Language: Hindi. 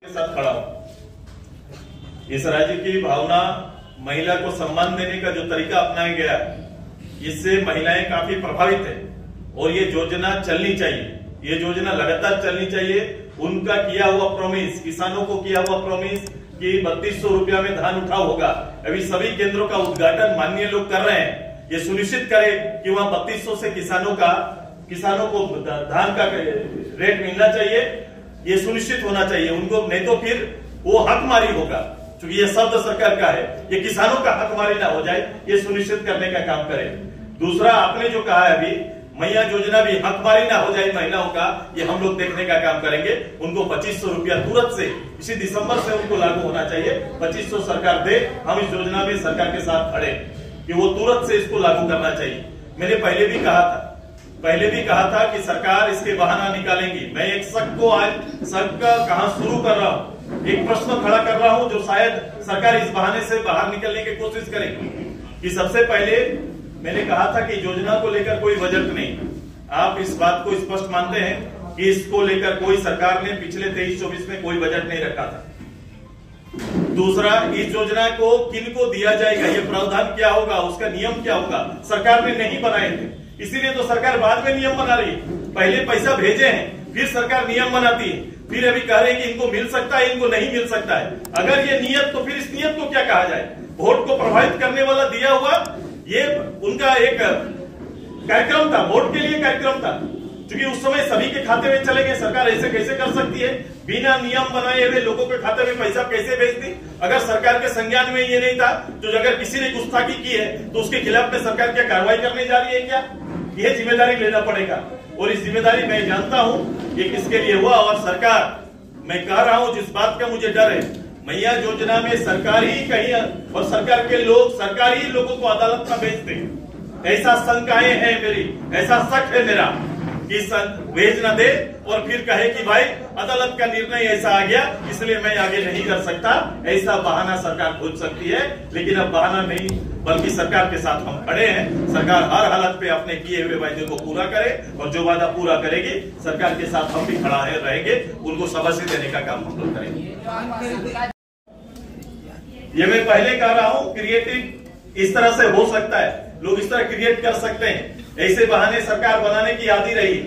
के साथ खड़ा हूं। इस राज्य की भावना, महिला को सम्मान देने का जो तरीका अपनाया गया इससे महिलाएं काफी प्रभावित है और ये योजना चलनी चाहिए, ये योजना लगातार चलनी चाहिए। उनका किया हुआ प्रॉमिस, किसानों को किया हुआ प्रॉमिस कि 3200 रुपया में धान उठाव होगा, अभी सभी केंद्रों का उद्घाटन माननीय लोग कर रहे हैं। ये सुनिश्चित करें कि वहां 3200 से किसानों को धान का रेट मिलना चाहिए, ये सुनिश्चित होना चाहिए उनको, नहीं तो फिर वो हकमारी होगा। क्योंकि ये शब्द सरकार का है, ये किसानों का हकमारी ना हो जाए, ये सुनिश्चित करने का काम करें। दूसरा, आपने जो कहा है अभी मैया योजना भी हकमारी ना हो जाए महिलाओं का, ये हम लोग देखने का काम करेंगे। उनको 2500 रुपया तुरंत से इसी दिसंबर से उनको लागू होना चाहिए। 2500 सरकार दे, हम इस योजना में सरकार के साथ खड़े कि वो तुरंत से इसको लागू करना चाहिए। मैंने पहले भी कहा था कि सरकार इसके बहाना निकालेंगी। मैं एक शक का कहां शुरू कर रहा हूं, एक प्रश्न खड़ा कर रहा हूं जो शायद सरकार इस बहाने से बाहर निकलने की कोशिश करेगी। कि सबसे पहले मैंने कहा था कि योजना को लेकर कोई बजट नहीं, आप इस बात को स्पष्ट मानते हैं कि इसको लेकर कोई सरकार ने पिछले 23-24 में कोई बजट नहीं रखा था। दूसरा, इस योजना को किनको दिया जाएगा, ये प्रावधान क्या होगा, उसका नियम क्या होगा, सरकार ने नहीं बनाए थे, इसीलिए तो सरकार बाद में नियम बना रही है। पहले पैसा भेजे हैं, फिर सरकार नियम बनाती है, फिर अभी कह रहे हैं कि इनको मिल सकता है, इनको नहीं मिल सकता है। अगर ये नियत, तो फिर इस नियत को क्या कहा जाए? वोट को प्रभावित करने वाला दिया हुआ ये उनका एक कार्यक्रम था, वोट के लिए कार्यक्रम था। क्योंकि उस समय सभी के खाते में चले गए, सरकार ऐसे कैसे कर सकती है? बिना नियम बनाए हुए लोगों के खाते में पैसा कैसे भेजती? अगर सरकार के संज्ञान में ये नहीं था, तो अगर किसी ने गुस्ताखी की है तो उसके खिलाफ में सरकार क्या कार्रवाई करने जा रही है क्या? यह जिम्मेदारी लेना पड़ेगा और इस जिम्मेदारी मैं जानता हूं ये किसके लिए हुआ। और सरकार, मैं कह रहा हूं जिस बात का मुझे डर है, मैया योजना में सरकार ही कहीं और सरकार के लोग सरकार ही लोगों को अदालत में भेजते, ऐसा शंकाएं हैं मेरी, ऐसा शक है मेरा कि भेज न दे और फिर कहे कि भाई अदालत का निर्णय ऐसा आ गया इसलिए मैं आगे नहीं कर सकता। ऐसा बहाना सरकार खोज सकती है, लेकिन अब बहाना नहीं, बल्कि सरकार के साथ हम खड़े हैं। सरकार हर हालत पे अपने किए हुए वायदे को पूरा करे और जो वादा पूरा करेगी सरकार के साथ हम भी खड़ा है रहेंगे, उनको शाबाशी देने का काम हम लोग करेंगे। ये मैं पहले कह रहा हूं, क्रिएटिव इस तरह से हो सकता है, लोग इस तरह क्रिएट कर सकते हैं, ऐसे बहाने सरकार बनाने की आदी रही।